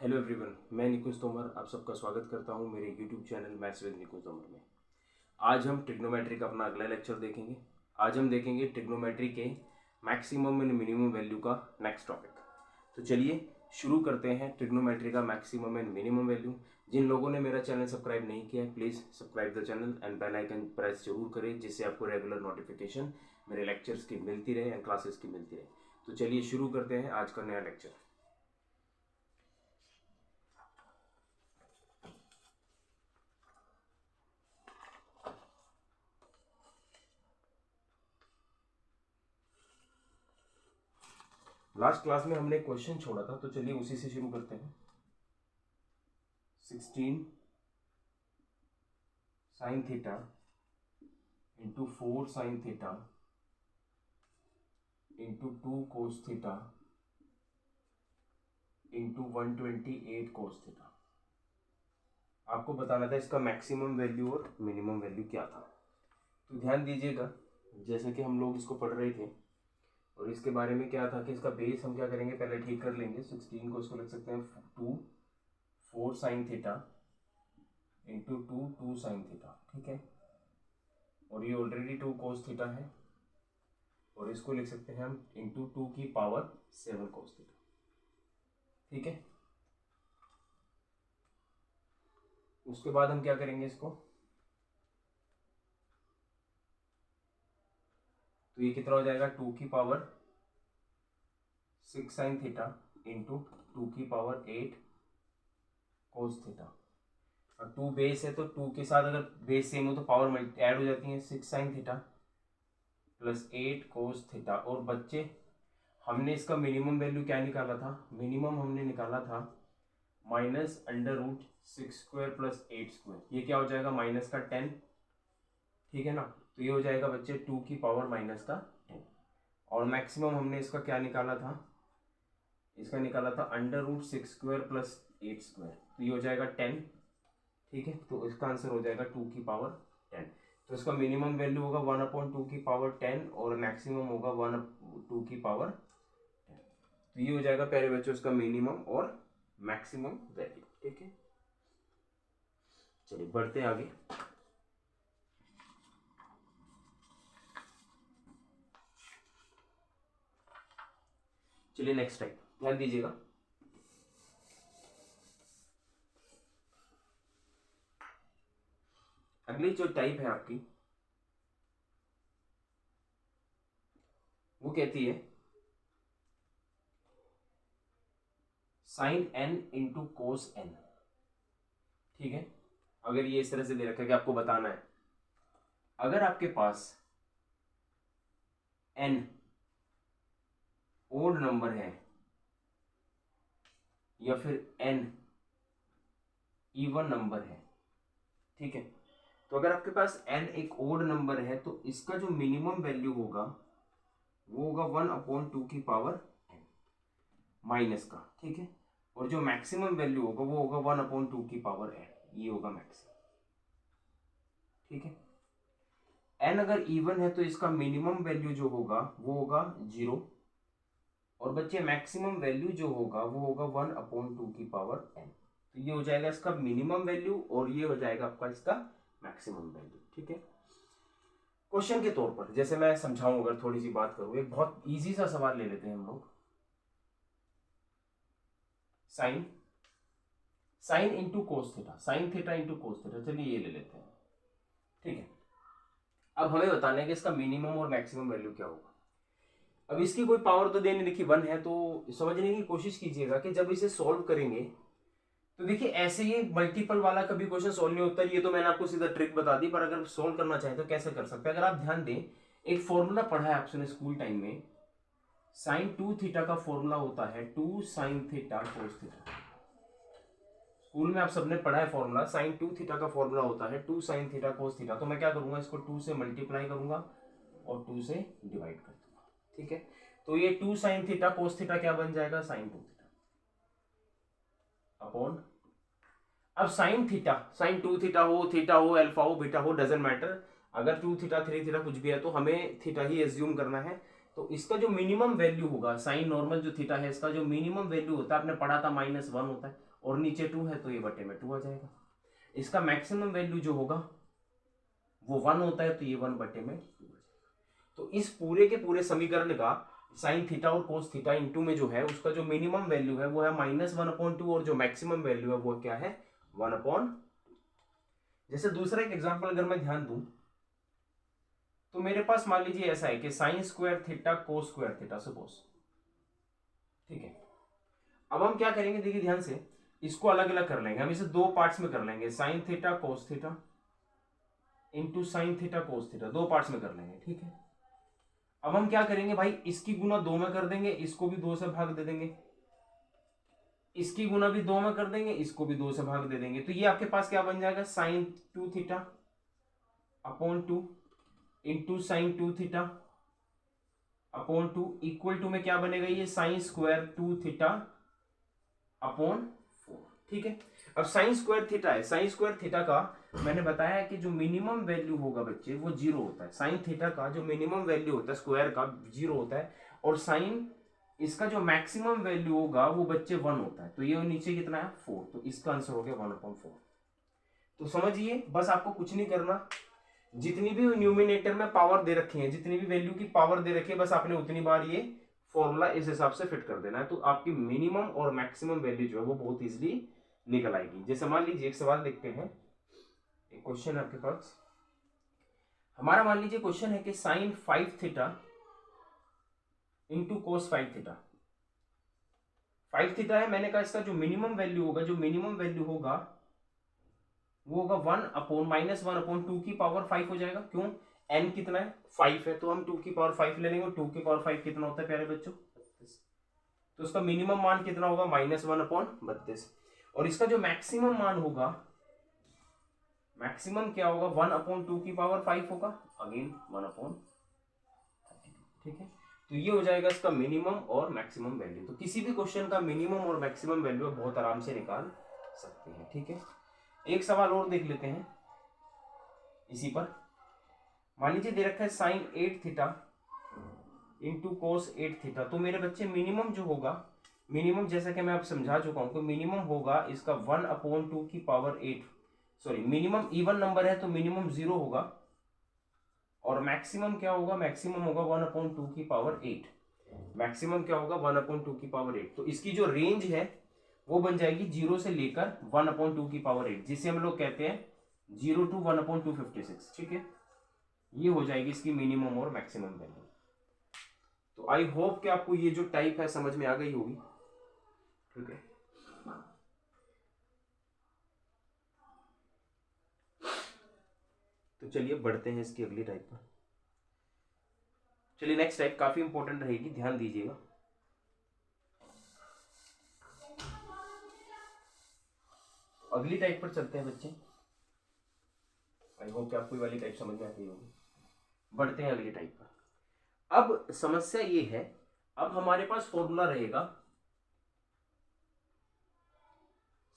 Hello everyone, मैं निकुंज तोमर आप सबका स्वागत करता हूं मेरे यूट्यूब चैनल मैथ्स विद निकुंज तोमर में। आज हम ट्रिग्नोमेट्री का अपना अगला लेक्चर देखेंगे। आज हम देखेंगे ट्रिग्नोमेट्री के मैक्सिमम एंड मिनिमम वैल्यू का नेक्स्ट टॉपिक। तो चलिए शुरू करते हैं ट्रिग्नोमेट्री का मैक्सिमम एंड मिनिमम वैल्यू। जिन लोगों ने मेरा चैनल सब्सक्राइब नहीं किया है please subscribe the channel and bell icon press जरूर करें, जिससे आपको रेगुलर नोटिफिकेशन मेरे लेक्चर्स की मिलती रहे एंड क्लासेस की मिलती रहे। तो चलिए शुरू करते हैं आज का नया लेक्चर। लास्ट क्लास में हमने एक क्वेश्चन छोड़ा था, तो चलिए उसी से शुरू करते हैं। 16 sign theta into 4 sign theta into 2 cos theta into 128 cos theta. आपको बताना था इसका मैक्सिमम वैल्यू और मिनिमम वैल्यू क्या था। तो ध्यान दीजिएगा, जैसे कि हम लोग इसको पढ़ रहे थे और इसके बारे में क्या था कि इसका बेस हम क्या करेंगे, पहले ठीक कर लेंगे। 16 को इसको लिख सकते हैं 4 sign theta into 2 sine theta, ठीक है। और ये ऑलरेडी 2 कोस थीटा है और इसको लिख सकते हैं हम इंटू 2 की पावर 7 कोस थीटा, ठीक है। उसके बाद हम क्या करेंगे इसको, तो ये कितना हो जाएगा 2 की पावर 6 साइन थीटा इंटू 2 की पावर 8 कोस थीटा। अब 2 बेस है तो 2 के साथ अगर बेस सेम हो तो पावर ऐड हो जाती है। 6 sine theta plus 8 cos theta. और बच्चे हमने इसका मिनिमम वैल्यू क्या निकाला था, मिनिमम हमने निकाला था minus under root 6 square plus 8 square. ये क्या हो जाएगा माइनस का 10, ठीक है ना। तो ये हो जाएगा बच्चे 2 की पावर माइनस का 10। और मैक्सिमम हमने इसका क्या निकाला था, इसका निकाला था under root 6 square plus 8 square. तो ये हो जाएगा 10, ठीक है। तो इसका आंसर हो जाएगा 2 की पावर 10। तो इसका मिनिमम वैल्यू होगा 1/2 की पावर 10 और मैक्सिमम होगा 1/2 की पावर 10। तो ये हो जाएगा पहले बच्चों इसका मिनिमम और मैक्सिमम वैल्यू, ठीक है। चलिए बढ़ते हैं आगे। चलिए नेक्स्ट टाइप ध्यान दीजिएगा। अगली जो टाइप है आपकी वो कहती है sine n into cos n, ठीक है। अगर ये इस तरह से दे रखा है कि आपको बताना है, अगर आपके पास n ओड नंबर है या फिर n इवन नंबर है, ठीक है। तो अगर आपके पास n एक ओड नंबर है तो इसका जो मिनिमम वैल्यू होगा वो होगा 1/2 की पावर n माइनस का, ठीक है। और जो मैक्सिमम वैल्यू होगा वो होगा 1/2 की पावर n, ये होगा मैक्सिमम, ठीक है। n अगर इवन है तो इसका मिनिमम वैल्यू जो होगा वो होगा 0 और बच्चे मैक्सिमम वैल्यू जो होगा वो होगा 1/2 की पावर n। तो ये हो जाएगा इसका मिनिमम वैल्यू और ये हो जाएगा आपका इसका मैक्सिमम वैल्यू, ठीक है। क्वेश्चन के तौर पर जैसे मैं समझाऊं, अगर थोड़ी सी बात करूं, एक बहुत इजी सा सवाल ले लेते हैं हम लोग। Sine sine into cos theta, sine theta into cos theta, चलिए ये ले लेते हैं, ठीक है। अब हमें बताना है कि इसका मिनिमम और मैक्सिमम वैल्यू क्या होगा। अब इसकी कोई पावर तो देनी, देखिए 1 है, तो समझने की कोशिश कीजिएगा कि जब इसे सॉल्व करेंगे तो देखिए ऐसे ही मल्टीपल वाला कभी क्वेश्चन सॉल्व नहीं होता। ये तो मैंने आपको सीधा ट्रिक बता दी, पर अगर सॉल्व करना चाहे तो कैसे कर सकते हैं। अगर आप ध्यान दें, एक फॉर्मूला पढ़ा है आपने स्कूल टाइम में, साइन 2 थीटा का फॉर्मूला होता है 2 sine theta cos theta. School में आप सबने पढ़ा है फॉर्मूला, साइन 2 थीटा का फॉर्मूला होता है 2 साइन थीटा कोस थीटा। तो मैं क्या करूंगा, इसको 2 से मल्टीप्लाई करूंगा और 2 से डिवाइड कर दूंगा, ठीक है। तो ये 2 साइन थीटा कोस थीटा क्या बन जाएगा, साइन 2 थीटा अपॉन, अब साइन 2 थीटा हो अल्फा हो बीटा हो डजेंट मैटर, अगर 2 थीटा 3 थीटा कुछ भी है तो हमें थीटा ही एज्यूम करना है। तो इसका जो मिनिमम वैल्यू होगा, साइन नॉर्मल जो थीटा है इसका जो मिनिमम वैल्यू होता है, आपने पढ़ा था -1 होता है, और नीचे 2 है तो ये बटे में 2 आ जाएगा। इसका मैक्सिमम वैल्यू जो होगा वो 1 होता है तो ये 1 बटे में 2 आ जाएगा। तो इस पूरे के पूरे समीकरण का साइन थीटा और कोस थीटा इनटू में जो है उसका जो मिनिमम वैल्यू है वो है -1/2 और जो मैक्सिमम वैल्यू है वो क्या है 1/। जैसे दूसरा एक एग्जांपल अगर मैं ध्यान दूं तो मेरे पास मान लीजिए ऐसा है कि sign square theta cos square theta suppose, ठीक है। अब हम क्या करेंगे, देखिए ध्यान से, इसको अलग अलग कर लेंगे, हम इसे दो पार्ट्स में कर लेंगे, sine theta cos theta into sine theta cos theta, दो पार्ट्स में कर लेंगे, ठीक है। अब हम क्या करेंगे भाई, इसकी गुना 2 में कर देंगे, इसको भी 2 से भाग दे देंगे, इसकी गुना भी 2 में कर देंगे, इसको भी 2 से भाग दे देंगे, तो ये आपके पास क्या बन जाएगा sine 2 theta upon 2 into sine 2 theta upon 2 equal to में क्या बनेगा, ये साइन स्क्वायर 2 थीटा अपॉन 4, ठीक है। अब साइन स्क्वायर थीटा है, साइन स्क्वायर थीटा का मैंने बताया कि जो मिनिमम वैल्यू होगा बच्चे वो 0 होता है, साइन थीटा का जो मिनिमम वैल्यू होता है स्क्वायर का 0 होता है, और साइन इसका जो मैक्सिमम वैल्यू होगा वो बच्चे 1 होता है, तो ये नीचे कितना है 4, तो इसका आंसर हो गया 1/4। तो समझिए बस आपको कुछ नहीं करना, जितनी भी न्यूमिनेटर में पावर दे रखी है, जितनी भी वैल्यू की पावर दे रखी है, बस आपने उतनी बार ये फॉर्मूला इस हिसाब से फिट कर देना है, तो आपकी मिनिमम और मैक्सिमम वैल्यू जो है वो बहुत इजीली निकल आएगी। जैसे मान लीजिए एक सवाल देखते हैं, एक क्वेश्चन आपके पास, हमारा मान लीजिए क्वेश्चन है कि sine 5 theta into cos 5 theta, 5 theta है, मैंने कहा इसका जो मिनिमम वैल्यू होगा, जो मिनिमम वैल्यू होगा वो होगा 1/-1/2 की पावर 5 हो जाएगा, क्यों, n कितना है 5 है, तो हम 2 की पावर 5 ले लेंगे, 2 की पावर 5 कितना होता है प्यारे बच्चों 32, तो उसका मिनिमम मान कितना होगा -1/32, और इसका जो मैक्सिमम मान होगा, मैक्सिमम क्या होगा 1/2 की पावर 5 होगा, अगेन 1/32, ठीक है। तो ये हो जाएगा इसका मिनिमम और मैक्सिमम वैल्यू, तो किसी भी क्वेश्चन का मिनिमम और मैक्सिमम वैल्यू बहुत आराम से निकाल सकते हैं, ठीक है। एक सवाल और देख लेते हैं इसी पर, मान लीजिए दे रखा है sine 8 theta into cos 8 theta, तो मेरे बच्चे मिनिमम जो होगा, मिनिमम जैसा कि मैं आप समझा चुका हूं, तो मिनिमम होगा इसका 1/2 की power 8, sorry minimum even number है तो मिनिमम 0 होगा, और मैक्सिमम क्या होगा, मैक्सिमम होगा 1/2 की पावर 8, मैक्सिमम क्या होगा 1/2 की पावर 8, तो इसकी जो रेंज है वो बन जाएगी 0 से लेकर 1/2 की पावर 8, जिसे हम लोग कहते हैं 0 to 1/256, ठीक है। ये हो जाएगी इसकी मिनिमम और मैक्सिमम वैल्यू। तो आई होप कि आपको ये जो टाइप है समझ में आ गई होगी, ठीक है। तो चलिए बढ़ते हैं इसकी अगली टाइप पर। चलिए नेक्स्ट टाइप काफी इंपॉर्टेंट रहेगी, ध्यान दीजिएगा। अगली टाइप पर चलते हैं बच्चे, आई होप कि आपको ये वाली टाइप समझ में आती होगी। बढ़ते हैं अगली टाइप पर। अब समस्या ये है, अब हमारे पास फॉर्मूला रहेगा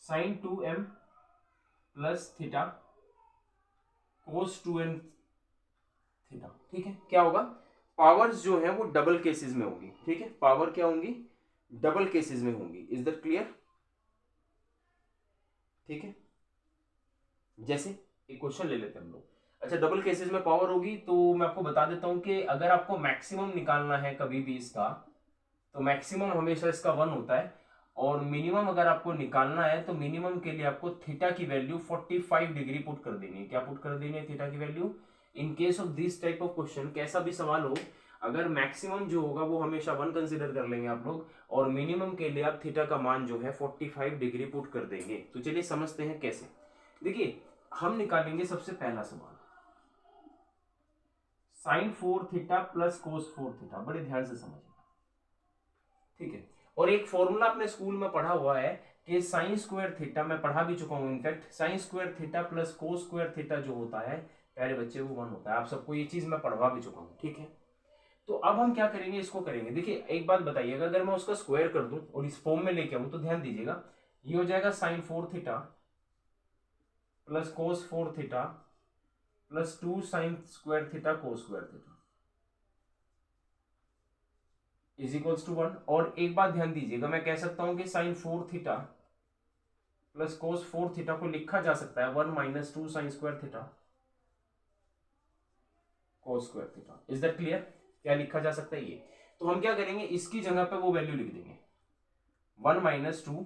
sine 2m plus theta cos 2n theta, ठीक है। क्या होगा, पावर्स जो है वो डबल केसेस में होंगी, ठीक है, पावर क्या होंगी, डबल केसेस में होंगी, इज दैट क्लियर, ठीक है। जैसे एक क्वेश्चन ले लेते हैं हम लोग, अच्छा डबल केसेस में पावर होगी, तो मैं आपको बता देता हूं कि अगर आपको मैक्सिमम निकालना है कभी भी इसका, तो मैक्सिमम हमेशा इसका 1 होता है, और मिनिमम अगर आपको निकालना है तो मिनिमम के लिए आपको थीटा की वैल्यू 45 डिग्री पुट कर देनी है, क्या पुट कर देनी है, थीटा की value. In case of this type of question, कैसा भी सवाल हो, अगर मैक्सिमम जो होगा वो हमेशा 1 कंसिडर कर लेंगे आप लोग, और मिनिमम के लिए आप थीटा का मान जो है 45 डिग्री पुट कर देंगे। तो चलिए समझते हैं कैसे। देखिए हम निकालेंगे सबसे पहला सवाल, sine 4 theta plus cos 4 theta, बड़े ध्यान से समझिए, ठीक है। और एक फॉर्मूला अपने स्कूल में पढ़ा हुआ है कि साइन स्क्वायर थीटा, मैं पढ़ा भी चुका हूं in fact, sign square theta plus कोस स्क्वायर थीटा जो होता है प्यारे बच्चे वो 1 होता है, आप सबको ये चीज मैं पढ़वा भी चुका हूं, ठीक है। तो अब हम क्या करेंगे, इसको करेंगे, देखिए एक बात बताइएगा, अगर मैं उसका स्क्वायर कर दूं और इस फॉर्म में लेके आऊं तो ध्यान दीजिएगा, ये हो जाएगा sine 4 theta plus cos 4 theta plus 2 sine square theta cos square theta is equals to 1। और एक बात ध्यान दीजिएगा, मैं कह सकता हूं कि sine 4 theta plus cos 4 theta को लिखा जा सकता है 1 minus 2 sine square theta cos square theta. Is that clear? क्या लिखा जा सकता है ये? तो हम क्या करेंगे, इसकी जगह पे वो वैल्यू लिख देंगे 1 minus 2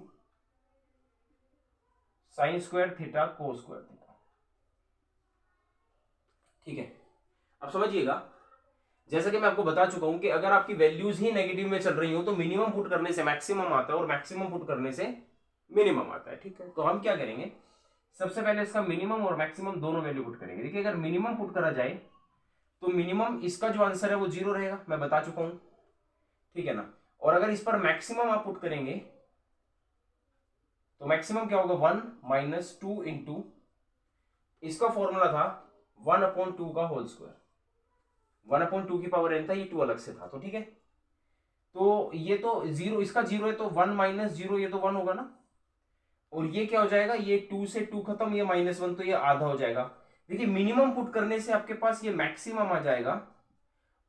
sine square theta cos square theta. ठीक है, अब समझिएगा, जैसा कि मैं आपको बता चुका हूं कि अगर आपकी वैल्यूज ही नेगेटिव में चल रही हो तो मिनिमम पुट करने से मैक्सिमम आता है और मैक्सिमम पुट करने से मिनिमम आता है। ठीक है, तो हम क्या करेंगे, सबसे पहले इसका मिनिमम और मैक्सिमम दोनों वैल्यू पुट करेंगे। देखिए, अगर मिनिमम पुट करा जाए तो मिनिमम इसका जो आंसर है वो 0 रहेगा, मैं बता चुका हूं। ठीक है ना, और अगर इस पर मैक्सिमम आप पुट करेंगे तो मैक्सिमम क्या होगा, 1 माइनस 2 इंटू, इसका फॉर्मूला था 1/2 का होल स्क्वायर, 1/2 की पावर n था, ये 2 अलग से था। तो ठीक है, तो ये तो 0, इसका 0 है तो 1 माइनस 0 ये तो 1 होगा ना, और ये क्या हो जाएगा, ये 2 से 2 खत्म, ये -1 तो ये आधा हो जाएगा। देखिए, मिनिमम पुट करने से आपके पास ये मैक्सिमम आ जाएगा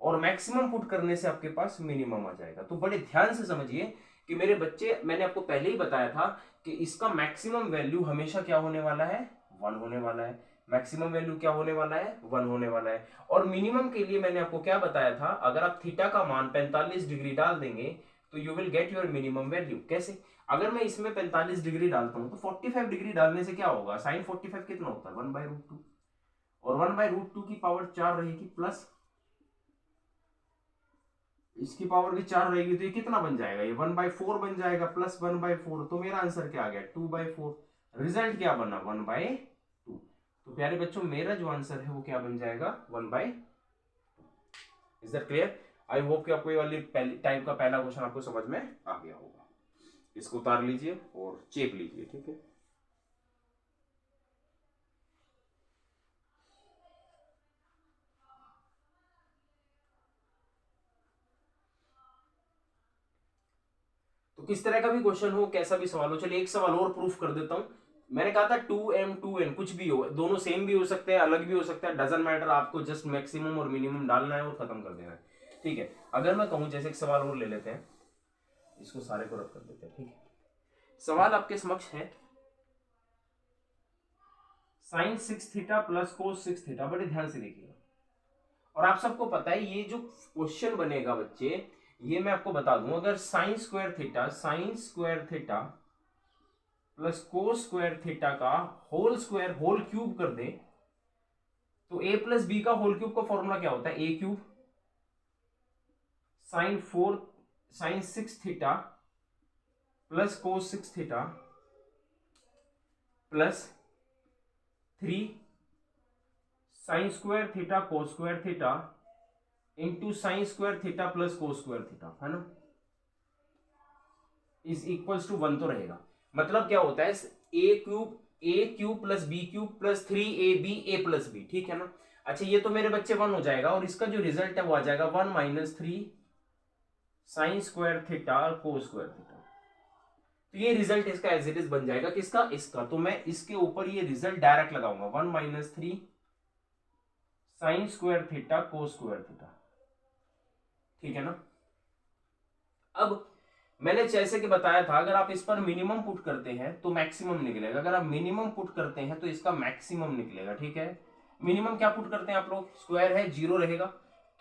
और मैक्सिमम पुट करने से आपके पास मिनिमम आ जाएगा। तो बड़े ध्यान से समझिए कि मेरे बच्चे, मैंने आपको पहले ही बताया था कि इसका मैक्सिमम वैल्यू हमेशा क्या होने वाला है, 1 होने वाला है। मैक्सिमम वैल्यू क्या होने वाला है, 1 होने वाला है। और मिनिमम के लिए मैंने आपको क्या बताया था, अगर आप थीटा का मान 45 डिग्री डाल देंगे तो you will get your minimum value. कैसे? अगर मैं इसमें 45 डिग्री डालता हूं तो 45 डिग्री डालने से क्या होगा, साइन 45 कितना होता है, 1/√2, और 1/√2 की पावर 4 रहेगी, प्लस इसकी पावर भी 4 रहेगी, तो ये कितना बन जाएगा, ये 1/4 बन जाएगा, प्लस 1/4। तो मेरा आंसर क्या आ गया, 2/4। रिजल्ट क्या बना, 1/2। तो प्यारे बच्चों, मेरा जो आंसर है वो क्या बन जाएगा, 1/2। Is that clear? I hope कि आपको ये वाली टाइप का पहला क्वेश्चन आपको समझ में आ गया होगा। इसको उतार लीजिए और चेप लीजिए। ठीक है, तो किस तरह का भी क्वेश्चन हो, कैसा भी सवाल हो, चलिए एक सवाल और प्रूफ कर देता हूं। मैंने कहा था 2m 2n कुछ भी हो, दोनों सेम भी हो सकते हैं, अलग भी हो सकता है, डजंट मैटर, आपको जस्ट मैक्सिमम और मिनिमम डालना है और खत्म कर देना है। ठीक है, अगर मैं कहूं, जैसे एक सवाल और ले लेते हैं, इसको सारे को रद्द कर देते हैं। ठीक है, सवाल आपके समक्ष है, sine 6 theta plus cos 6 theta. बड़े ध्यान से देखिएगा, और आप सबको पता है ये जो क्वेश्चन बनेगा बच्चे, ये मैं आपको बता दूं, अगर साइन स्क्वायर थीटा प्लस कोस स्क्वायर थीटा का होल स्क्वायर होल क्यूब कर दे तो a प्लस बी का होल क्यूब का फॉर्मूला क्या होता है, a cube sign 6 theta plus cos 6 theta plus 3 sign square theta cos square theta into sine square theta plus cos square theta, है ना, is equals to 1 तो रहेगा। मतलब क्या होता है, a cube plus b cube plus 3ab a plus b. ठीक है ना, अच्छा ये तो मेरे बच्चे 1 हो जाएगा, और इसका जो रिजल्ट है वो आ जाएगा 1 minus 3 sign square theta cos square theta. तो ये रिजल्ट इसका एज इट इज बन जाएगा, किसका, इसका। तो मैं इसके ऊपर ये रिजल्ट डायरेक्ट लगाऊंगा, 1 minus 3 sign square theta cos square theta. ठीक है ना, अब मैंने जैसे कि बताया था, अगर आप इस पर मिनिमम पुट करते हैं तो मैक्सिमम निकलेगा, अगर आप मिनिमम पुट करते हैं तो इसका मैक्सिमम निकलेगा। ठीक है, मिनिमम क्या पुट करते हैं आप लोग, स्क्वायर है, 0 रहेगा,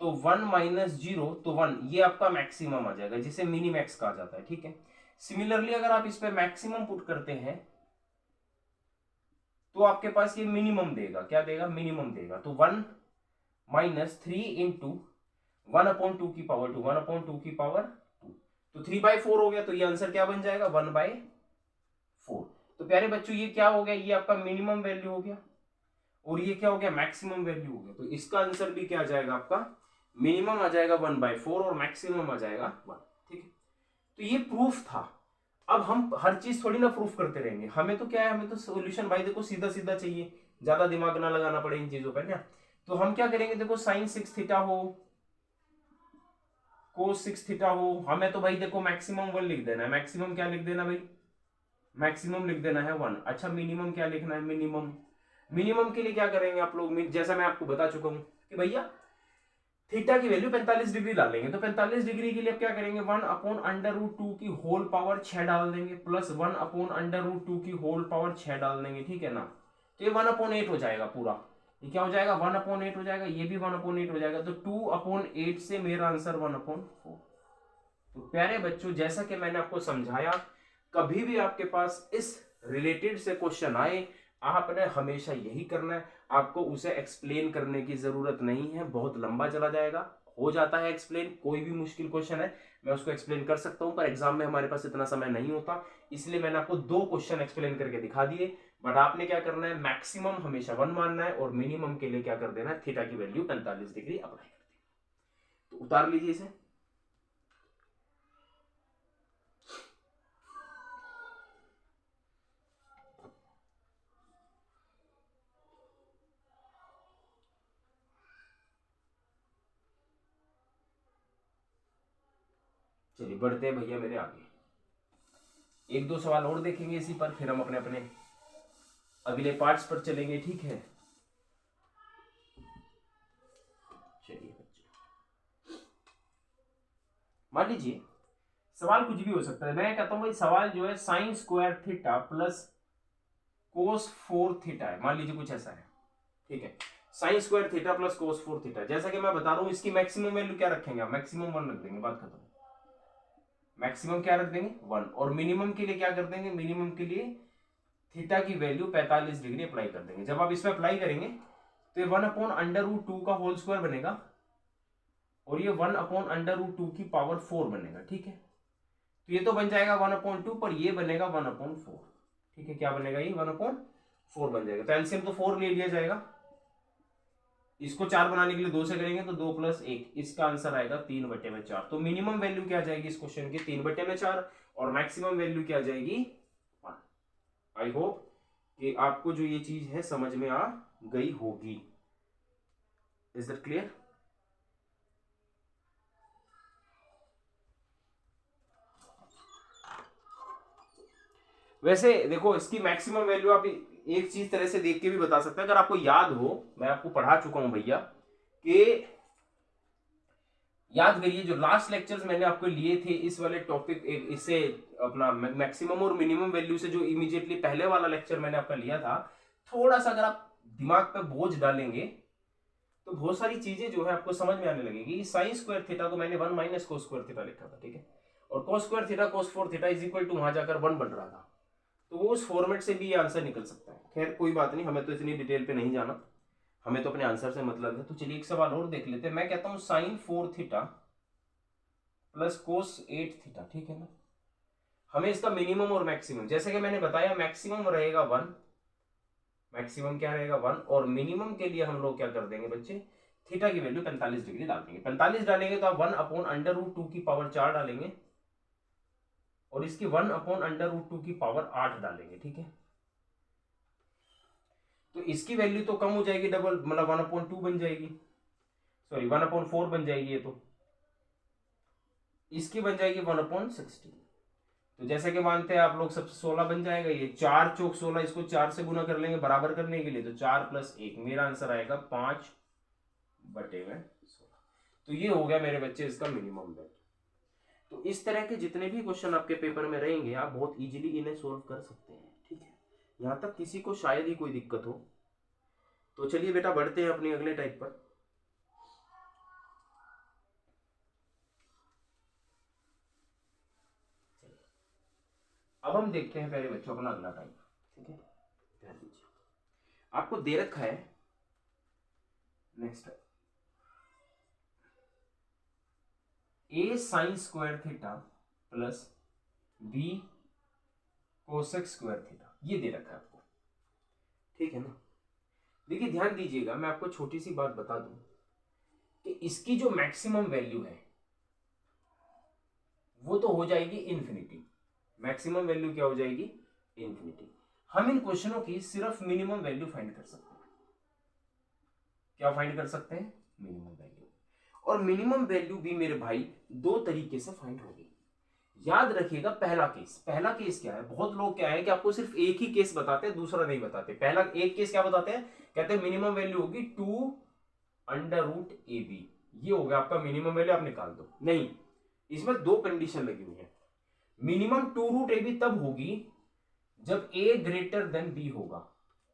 तो 1 माइनस 0 तो 1, ये आपका मैक्सिमम आ जाएगा, जिसे मिनिमैक्स कहा जाता है। ठीक है, सिमिलरली अगर आप इस पर मैक्सिमम पुट करते हैं तो आपके पास ये मिनिमम देगा, क्या देगा, मिनिमम देगा। तो 1 माइनस 3 इंटू 1/2 की पावर 2, 1/2 की पावर 2, तो 3/4 हो गया। तो ये आंसर क्या बन जाएगा, 1/4। तो प्यारे बच्चों, ये क्या हो गया, ये आपका मिनिमम वैल्यू हो गया, और ये क्या हो गया, मैक्सिमम वैल्यू हो गया। तो इसका आंसर भी क्या आ जाएगा, आपका मिनिमम आ जाएगा 1/4 और मैक्सिमम आ जाएगा 1। ठीक है, तो ये प्रूफ था। अब हम हर चीज थोड़ी ना प्रूफ करते रहेंगे, हमें तो क्या है, हमें तो सोल्यूशन भाई देखो सीधा सीधा चाहिए, ज्यादा दिमाग ना लगाना पड़े इन चीजों पर ना। तो हम क्या करेंगे, देखो साइन 6 थीटा हो कोस 6 थीटा हो, हमें तो भाई देखो मैक्सिमम 1 लिख देना है। मैक्सिमम क्या लिख देना भाई, मैक्सिमम लिख देना है 1। अच्छा, मिनिमम क्या लिखना है, मिनिमम के लिए क्या करेंगे आप लोग, जैसा मैं आपको बता चुका हूं कि भैया थीटा की वैल्यू 45 डिग्री डाल लेंगे, तो 45 डिग्री के लिए अब क्या करेंगे, 1/√2 की होल पावर 6 डाल देंगे, प्लस 1/√2 की होल पावर 6 डाल देंगे, ठीक है ना। तो ये 1/8 हो जाएगा पूरा, ये क्या हो जाएगा 1/8 हो जाएगा, ये भी 1/8 हो जाएगा, तो 2/8 से मेरा आंसर 1/4। तो प्यारे बच्चों, जैसा कि मैंने आपको समझाया, कभी भी आपके पास इस रिलेटेड से क्वेश्चन आए, आपने हमेशा यही करना है, आपको उसे एक्सप्लेन करने की जरूरत नहीं है, बहुत लंबा चला जाएगा, हो जाता है एक्सप्लेन। कोई भी मुश्किल क्वेश्चन है मैं उसको एक्सप्लेन कर सकता हूं, पर एग्जाम में हमारे पास इतना समय नहीं होता, इसलिए मैंने आपको 2 क्वेश्चन एक्सप्लेन करके दिखा दिए। बट आपने क्या करना है, मैक्सिमम हमेशा 1 मानना है, और मिनिमम के लिए क्या कर देना है, थीटा की वैल्यू 45 डिग्री अप्लाई कर देना। तो उतार लीजिए इसे। चलिए बढ़ते हैं भैया मेरे आगे, 1-2 सवाल और देखेंगे इसी पर, फिर हम अपने अपने अगले पार्ट्स पर चलेंगे, ठीक है। चलिए बच्चों, मान लीजिए सवाल कुछ भी हो सकता है, मैं कहता हूं भाई सवाल जो है sign square theta plus cos 4 theta है, मान लीजिए कुछ ऐसा है, ठीक है। Sign square theta plus cos 4 theta, जैसा कि मैं बता रहा हूं, इसकी मैक्सिमम वैल्यू क्या रखेंगे, मैक्सिमम 1 रख देंगे, बात खत्म। मैक्सिमम क्या रख देंगे 1, और मिनिमम के लिए क्या कर देंगे, मिनिमम के लिए थीटा की वैल्यू 45 डिग्री अप्लाई कर देंगे। जब आप इसमें अप्लाई करेंगे तो ये 1/√2 का होल स्क्वायर बनेगा, और ये 1/√2 की पावर 4 बनेगा, ठीक है। तो ये तो बन जाएगा 1/2, पर ये बनेगा 1/4, ठीक है। क्या बनेगा, ये 1/4 बन जाएगा। तो एलसीएम तो 4 ले लिया जाएगा, इसको 4 बनाने के लिए 2 से करेंगे तो 2 + 1, इसका आंसर आएगा 3/4। तो मिनिमम वैल्यू क्या आ जाएगी इस क्वेश्चन की, 3/4, और मैक्सिमम वैल्यू क्या आ जाएगी 1। आई होप कि आपको जो ये चीज है समझ में आ गई होगी। Is that clear? वैसे देखो, इसकी मैक्सिमम वैल्यू आप एक चीज तरह से देख के भी बता सकते हैं, अगर आपको याद हो, मैं आपको पढ़ा चुका हूं भैया, कि याद करिए जो लास्ट लेक्चर्स मैंने आपको लिए थे इस वाले टॉपिक, इससे अपना मैक्सिमम और मिनिमम वैल्यू से, जो इमीडिएटली पहले वाला लेक्चर मैंने आपका लिया था, थोड़ा सा अगर आप दिमाग पे बोझ डालेंगे तो बहुत सारी चीजें जो है आपको समझ में आने लगेगी। साइन स्क्वायर थीटा को मैंने 1 - कोस स्क्वायर थीटा लिखा था, ठीक है, और cos square theta cos 4 theta is equal to वहां जाकर 1 बन रहा था, तो वो उस फॉर्मेट से भी ये आंसर निकल सकता है। खैर कोई बात नहीं, हमें तो इतनी डिटेल पे नहीं जाना, हमें तो अपने आंसर से मतलब है। तो चलिए एक सवाल और देख लेते हैं। मैं कहता हूं sine 4 theta plus cos 8 theta, ठीक है ना। हमें इसका मिनिमम और मैक्सिमम, जैसे कि मैंने बताया, मैक्सिमम रहेगा 1, मैक्सिमम क्या रहेगा 1, और मिनिमम के लिए हम लोग क्या कर देंगे बच्चे, थीटा की वैल्यू 45 डिग्री डाल देंगे। 45 डालेंगे तो आप 1/√2 की पावर 4 डालेंगे, और इसकी 1/√2 की पावर 8 डालेंगे, ठीक है। तो इसकी वैल्यू तो कम हो जाएगी, डबल, मतलब 1/2 बन जाएगी, सॉरी 1/4 बन जाएगी, ये तो इसकी बन जाएगी 1/60। तो जैसे कि मानते हैं आप लोग, सबसे 16 बन जाएगा, ये 4 चौक 16, इसको 4 से गुना कर लेंगे बराबर करने के लिए, तो 4 + 1, मेरा आंसर आएगा 5/16। तो ये हो गया मेरे बच्चे इसका मिनिमम वैल्यू। तो इस तरह के जितने भी क्वेश्चन आपके पेपर में रहेंगे, आप बहुत इजीली इन्हें सोल्व कर सकते हैं, ठीक है। यहाँ तक किसी को शायद ही कोई दिक्कत हो। तो चलिए बेटा बढ़ते हैं अपनी अगले टाइप पर। अब हम देखते हैं पहले बच्चों अपना अगला टाइप, ठीक है। ध्यान दीजिए, आपको दे रखा है next a sign square theta plus b cosec square theta, ये दे रखा है आपको, ठीक है ना। देखिए ध्यान दीजिएगा, मैं आपको छोटी सी बात बता दूं कि इसकी जो मैक्सिमम वैल्यू है वो तो हो जाएगी इन्फिनिटी। मैक्सिमम वैल्यू क्या हो जाएगी, इन्फिनिटी। हम इन क्वेश्चनों की सिर्फ मिनिमम वैल्यू फाइंड कर सकते हैं। क्या फाइंड कर सकते हैं, मिनिमम वैल्यू। और मिनिमम वैल्यू भी मेरे भाई 2 तरीके से फाइंड होगी। याद रखिएगा, पहला केस क्या है, बहुत लोग क्या है कि आपको सिर्फ एक ही केस बताते हैं, दूसरा नहीं बताते। पहला एक केस क्या बताते हैं, कहते हैं मिनिमम वैल्यू होगी 2/√AB, ये हो गया आपका मिनिमम वैल्यू, आप निकाल दो। नहीं, इसमें दो कंडीशन लगी हुई है। Minimum two root A B तब होगी जब ए ग्रेटर देन बी होगा।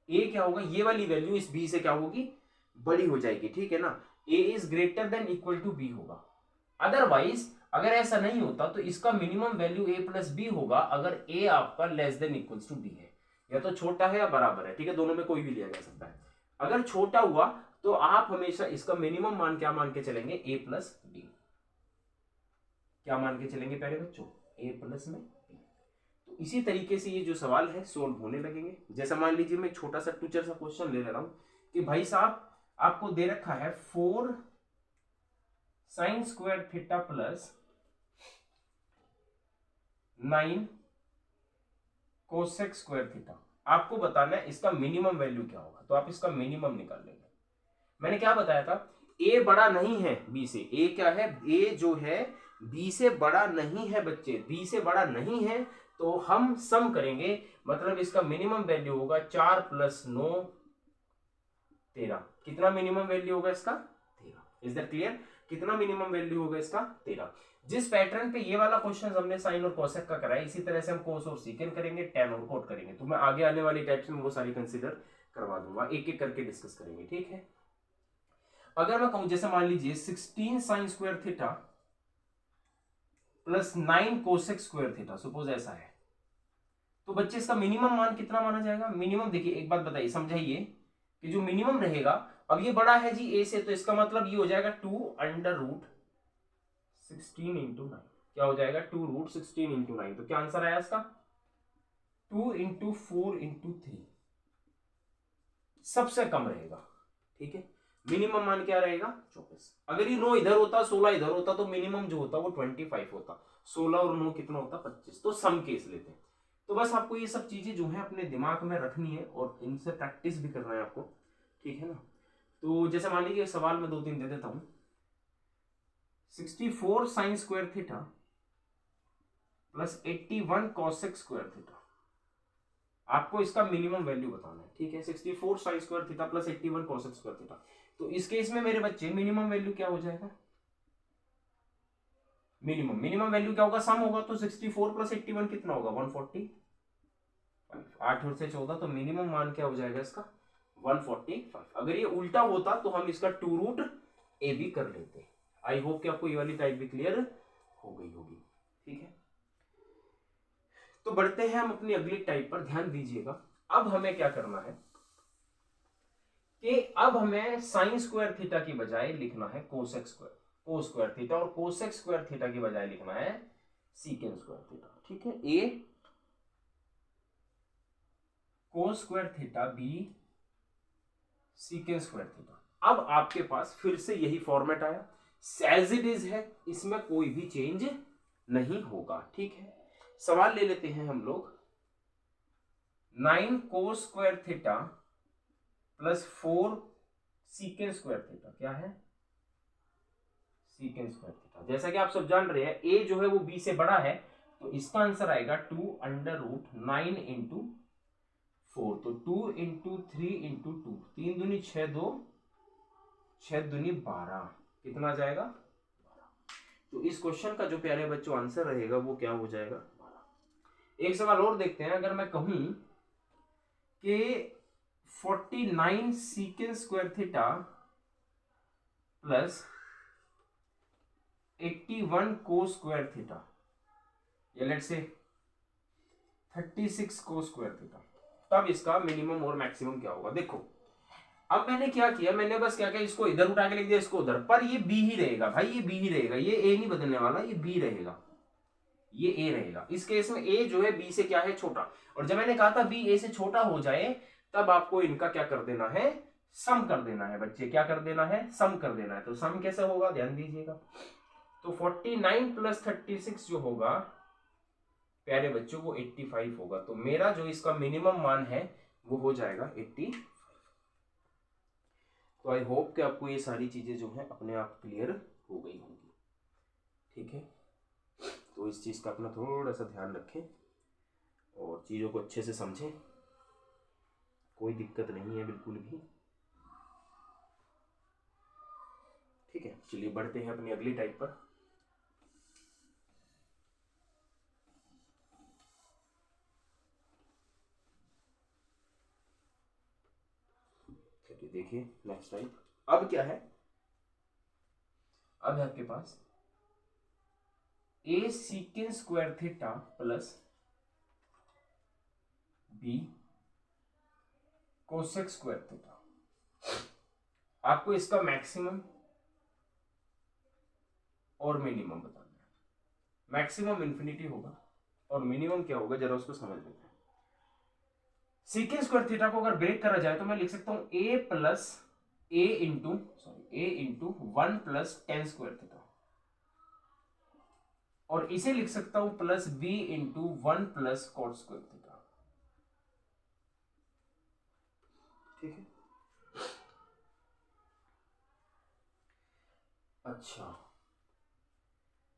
ए क्या होगा, ये वाली वैल्यू इस बी से क्या होगी, बड़ी हो जाएगी, ठीक है ना। A is greater than equal to b होगा। अदरवाइज अगर ऐसा नहीं होता तो इसका minimum value a plus b होगा अगर ए आपका less than equals to b है, या तो छोटा है या बराबर है, ठीक है, दोनों में कोई भी लिया जा सकता है। अगर छोटा हुआ तो आप हमेशा इसका मिनिमम मान क्या मान के चलेंगे, ए प्लस बी। क्या मान के चलेंगे प्यारे बच्चों, ए प्लस में बी। तो इसी तरीके से ये जो सवाल है सोल्व होने लगेंगे। जैसा मान लीजिए मैं छोटा सा टूचर सा क्वेश्चन ले रहा हूं कि भाई साहब आपको दे रखा है 4 sign square theta plus 9 cosec square theta. आपको बताना है इसका मिनिमम वैल्यू क्या होगा, तो आप इसका मिनिमम निकाल लेंगे। मैंने क्या बताया था, ए बड़ा नहीं है बी से। ए क्या है, ए जो है बी से बड़ा नहीं है बच्चे, बी से बड़ा नहीं है, तो हम सम करेंगे, मतलब इसका मिनिमम वैल्यू होगा 4 प्लस 9 13। कितना मिनिमम वैल्यू होगा इसका, 13। इज दैट क्लियर, कितना मिनिमम वैल्यू होगा इसका, 13। जिस पैटर्न पे ये वाला क्वेश्चन हमने साइन और कोसेक का कराया, इसी तरह से हम कोस और सीकेंड करेंगे, टैन और कोट करेंगे। तो मैं आगे आने वाली टाइप्स में वो सारी कंसीडर करवा दूंगा, एक एक करके डिस्कस करेंगे, ठीक है। अगर मैं कहूं जैसे मान लीजिए 16 sign square theta plus 9 cosec square theta, suppose ऐसा है, तो बच्चे इसका मिनिमम मान कितना माना जाएगा। मिनिमम देखिए एक बात बताइए, समझाइए कि जो मिनिमम रहेगा, अब ये बड़ा है जी ए से, तो इसका मतलब ये हो जाएगा 2 अंडर रूट 16 इंटू 9। क्या हो जाएगा, 2 रूट 16 इंटू 9। तो क्या आंसर आया इसका, 2 इंटू 4 इंटू 3। सबसे कम रहेगा, ठीक है। मिनिमम मान क्या रहेगा, 24। अगर ये 9 इधर होता 16 इधर होता तो मिनिमम जो होता वो 25 होता। 16 और 9 कितना होता, 25। तो सम केस लेते हैं। तो बस आपको ये सब चीजें जो है अपने दिमाग में रखनी है और इनसे प्रैक्टिस भी करना है आपको, ठीक है ना। तो जैसे मान लीजिए सवाल में 2-3 दे देता हूं। 64 sign square theta plus 81 cosec square theta. आपको इसका मिनिमम वैल्यू बताना है, ठीक है। 64 sign square theta plus 81 cosec square theta. तो इस केस में मेरे बच्चे मिनिमम वैल्यू क्या हो जाएगा, मिनिमम वैल्यू क्या होगा, सम होगा, तो 64 प्लस 81 कितना होगा, 140। 8 और से 14, तो मिनिमम मान क्या हो जाएगा इसका, 145। अगर ये उल्टा होता तो हम इसका 2 रूट ए बी कर लेते। आई होप कि आपको ये वाली टाइप भी क्लियर हो गई होगी, ठीक है। तो बढ़ते हैं हम अपनी अगली टाइप पर, ध्यान दीजिएगा। अब हमें क्या करना है कि अब हमें साइन स्क्वायर थीटा की बजाय लिखना है cosec square, cos square theta, और कोसेक स्क्वायर थीटा की बजाय लिखना है सीकेंट स्क्वायर थीटा, ठीक है। A cos square theta, b secant square theta. अब आपके पास फिर से यही फॉर्मेट आया, एज इट इज है, इसमें कोई भी चेंज नहीं होगा, ठीक है। सवाल ले लेते हैं हम लोग, 9 कोस square theta plus 4 secant square theta. क्या है, सीकेंट स्क्वायर थीटा। जैसा कि आप सब जान रहे हैं ए जो है वो बी से बड़ा है, तो इसका आंसर आएगा 2 अंडर रूट 9 इंटू 4। तो 2 इंटू 3 इंटू 2, 3 दूनी 6, 2 6 दूनी 12, कितना जाएगा, 12। तो इस क्वेश्चन का जो प्यारे बच्चों आंसर रहेगा वो क्या हो जाएगा, 12। एक सवाल और देखते हैं। अगर मैं कहूं कि 49 सीकेंट स्क्वायर थीटा प्लस 81 कोस स्क्वायर थीटा, या let's say 36 cos square theta, तब इसका मिनिमम और मैक्सिमम क्या होगा। देखो अब मैंने क्या किया, मैंने बस क्या किया, इसको इधर उठा के लिख दिया, इसको उधर, पर ये बी ही रहेगा भाई, ये बी ही रहेगा, ये ए नहीं बदलने वाला, ये बी रहेगा, ये ए रहेगा। इस केस में ए जो है बी से क्या है, छोटा। और जब मैंने कहा था बी ए से छोटा हो जाए, तब आपको इनका क्या कर देना है, सम कर देना है बच्चे, क्या कर देना है, सम कर देना है। तो सम कैसे होगा, ध्यान दीजिएगा। तो 49 प्लस 36 जो होगा प्यारे बच्चों वो 85 होगा। तो मेरा जो इसका मिनिमम मान है वो हो जाएगा 85। तो आई होप कि आपको ये सारी चीजें जो है अपने आप क्लियर हो गई होंगी, ठीक है। तो इस चीज का अपना थोड़ा सा ध्यान रखें और चीजों को अच्छे से समझें, कोई दिक्कत नहीं है बिल्कुल भी। ठीक है, चलिए बढ़ते हैं अपनी अगली टाइप पर। चलिए देखिए नेक्स्ट टाइप। अब क्या है, अब है आपके पास a secant square theta plus b cosec square theta. आपको इसका मैक्सिमम और मिनिमम बताना है। मैक्सिमम इंफिनिटी होगा और मिनिमम क्या होगा, जरा उसको समझ लेते हैं। सीकेंड स्क्वायर थीटा को अगर ब्रेक करा जाए तो मैं लिख सकता हूं a plus a into 1 plus tan square theta, और इसे लिख सकता हूं plus b into 1 plus cot square theta. ठीक है, अच्छा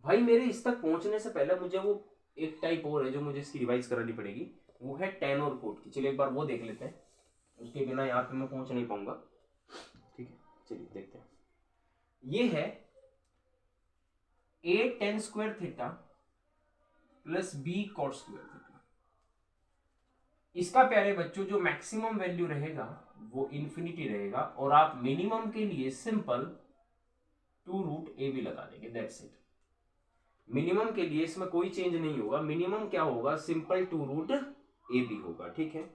भाई मेरे इस तक पहुंचने से पहले मुझे वो एक टाइप और है जो मुझे इसकी रिवाइज करानी पड़ेगी, वो है टेन और कोट की। चलिए एक बार वो देख लेते हैं, उसके बिना यहाँ पे मैं पहुंच नहीं पाऊंगा। ठीक है, चलिए देखते हैं। ये है a tan square theta plus b cot square theta. इसका प्यारे बच्चों जो मैक्सिमम वैल्यू रहेगा वो इन्फिनिटी रहेगा, और आप मिनिमम के लिए सिंपल 2 रूट ए बी लगा देंगे, दैट्स इट। मिनिमम के लिए इसमें कोई चेंज नहीं होगा, मिनिमम क्या होगा, सिंपल 2 रूट ए बी होगा। ठीक है,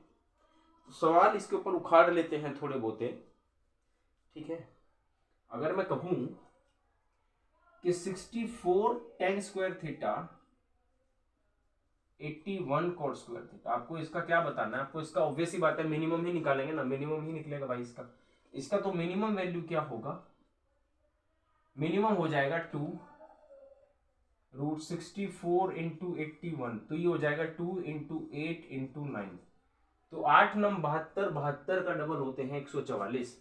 सवाल इसके ऊपर उखाड़ लेते हैं थोड़े बहुते। ठीक है, अगर मैं कहूं कि 64 tan square theta 81 cot square theta, आपको इसका क्या बताना है, आपको इसका ऑब्वियस ही बात है मिनिमम ही निकालेंगे ना, मिनिमम ही निकलेगा भाई इसका तो मिनिमम वैल्यू क्या होगा, मिनिमम हो जाएगा 2 रूट 64 इंटू 81, तो ये हो जाएगा 2 इंटू 8 इंटू 9। तो 8 नम 72, 72 का डबल होते हैं 144,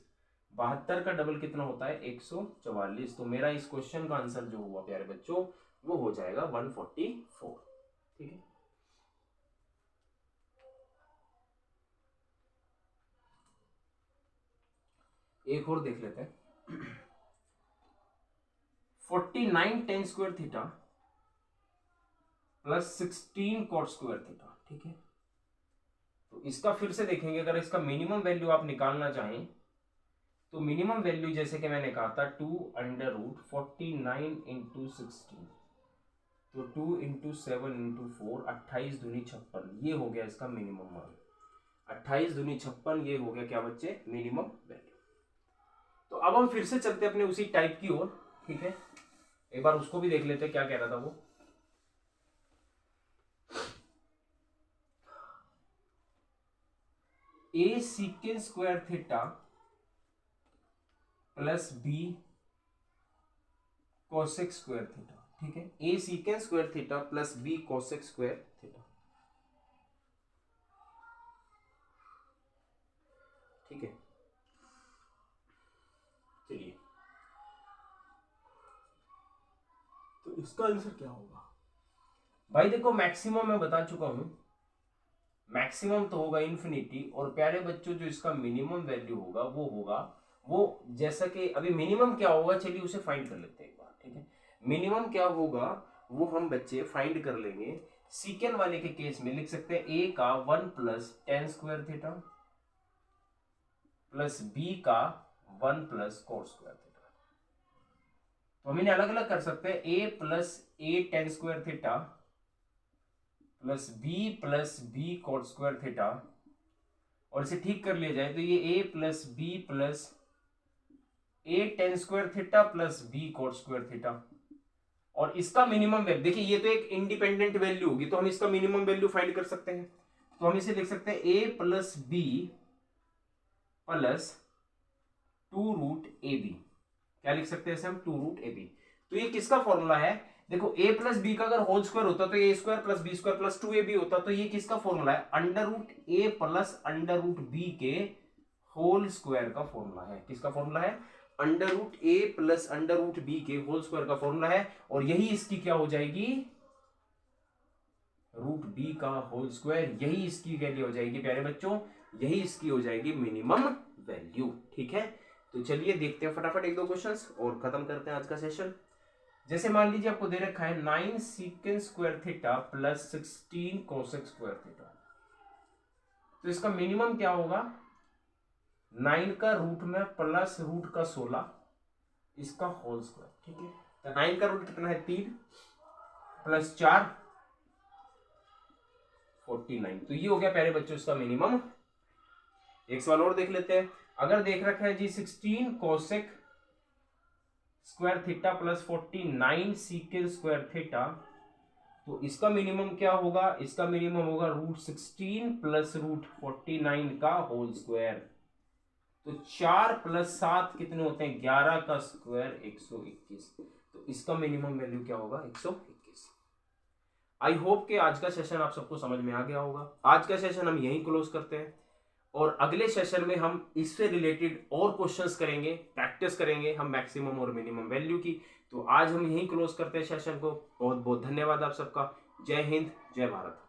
72 का डबल कितना होता है 144। तो मेरा इस क्वेश्चन का आंसर जो हुआ प्यारे बच्चों वो हो जाएगा 144। ठीक है, एक और देख लेते हैं। 49 tan square theta plus 16 cot square theta. ठीक है, तो इसका फिर से देखेंगे, अगर इसका मिनिमम वैल्यू आप निकालना चाहें तो मिनिमम वैल्यू जैसे कि मैंने कहा था 2 अंडर रूट 49 इंटू 16, तो 2 इंटू 7 इंटू 4, 28 दूनी 56, ये हो गया इसका मिनिमम मान। 28 दूनी 56, ये हो गया क्या बच्चे, मिनिमम वैल्यू। तो अब हम फिर से चलते अपने उसी टाइप की ओर। ठीक है, एक बार उसको भी देख लेते क्या कह रहा था वो। a secant square theta plus b cosec square theta. ठीक है, a secant square theta plus b cosec square theta. ठीक है, चलिए तो इसका आंसर क्या होगा भाई, देखो मैक्सिमम मैं बता चुका हूं, मैक्सिमम तो होगा इन्फिनिटी, और प्यारे बच्चों जो इसका मिनिमम वैल्यू होगा वो जैसा कि अभी मिनिमम क्या होगा, चलिए उसे फाइंड कर लेते हैं एक बार। ठीक है, मिनिमम क्या होगा वो हम बच्चे फाइंड कर लेंगे। सीकेंड वाले के केस में लिख सकते हैं a का 1 plus tan square theta plus b का 1 प्लस कोट स्क्वायर थीटा। तो हम इन्हें अलग अलग कर सकते हैं, a plus a tan square theta plus B cot square theta, और इसे ठीक कर लिया जाए तो ये a plus B plus a tan square theta plus b cot square theta. और इसका मिनिमम वैल्यू देखिए, ये तो एक इंडिपेंडेंट वैल्यू होगी, तो हम इसका मिनिमम वैल्यू फाइंड कर सकते हैं। तो हम इसे लिख सकते हैं a plus B plus 2 root A B. क्या लिख सकते हैं इसे हम, 2 रूट ए बी। तो ये किसका फॉर्मूला है, देखो a प्लस बी का अगर होल स्क्वायर होता तो a square plus b square plus 2ab होता, तो ये किसका फॉर्मूला है, under root a plus under root b के होल स्क्वायर का फॉर्मूला है। किसका फॉर्मूला है, under root a plus under root b के होल स्क्वायर का फॉर्मूला है, और यही इसकी क्या हो जाएगी, रूट बी का होल स्क्वायर, यही इसकी वैल्यू हो जाएगी प्यारे बच्चों, यही इसकी हो जाएगी मिनिमम वैल्यू। ठीक है, तो चलिए देखते हैं फटाफट एक दो क्वेश्चंस और खत्म करते हैं आज का सेशन। जैसे मान लीजिए आपको दे रखा है 9 secant square theta plus 16 cosec square theta, तो इसका मिनिमम क्या होगा, 9 का रूट में प्लस रूट का 16 इसका होल स्क्वायर, ठीक है। तो 9 का रूट कितना है 3 प्लस 4 49, तो ये हो गया प्यारे बच्चों इसका मिनिमम। एक सवाल और देख लेते हैं। अगर देख रखा है जी 16 cosec square theta plus 49 secant square theta, तो इसका मिनिमम क्या होगा, इसका मिनिमम होगा रूट 16 प्लस रूट 49 का होल स्क्वायर। तो 4 प्लस 7 कितने होते हैं, 11 का स्क्वायर 121, तो इसका मिनिमम वैल्यू क्या होगा 121। आई होप कि आज का सेशन आप सबको समझ में आ गया होगा। आज का सेशन हम यहीं क्लोज करते हैं और अगले सेशन में हम इससे रिलेटेड और क्वेश्चंस करेंगे, प्रैक्टिस करेंगे हम मैक्सिमम और मिनिमम वैल्यू की। तो आज हम यहीं क्लोज करते हैं सेशन को। बहुत बहुत धन्यवाद आप सबका। जय हिंद, जय भारत।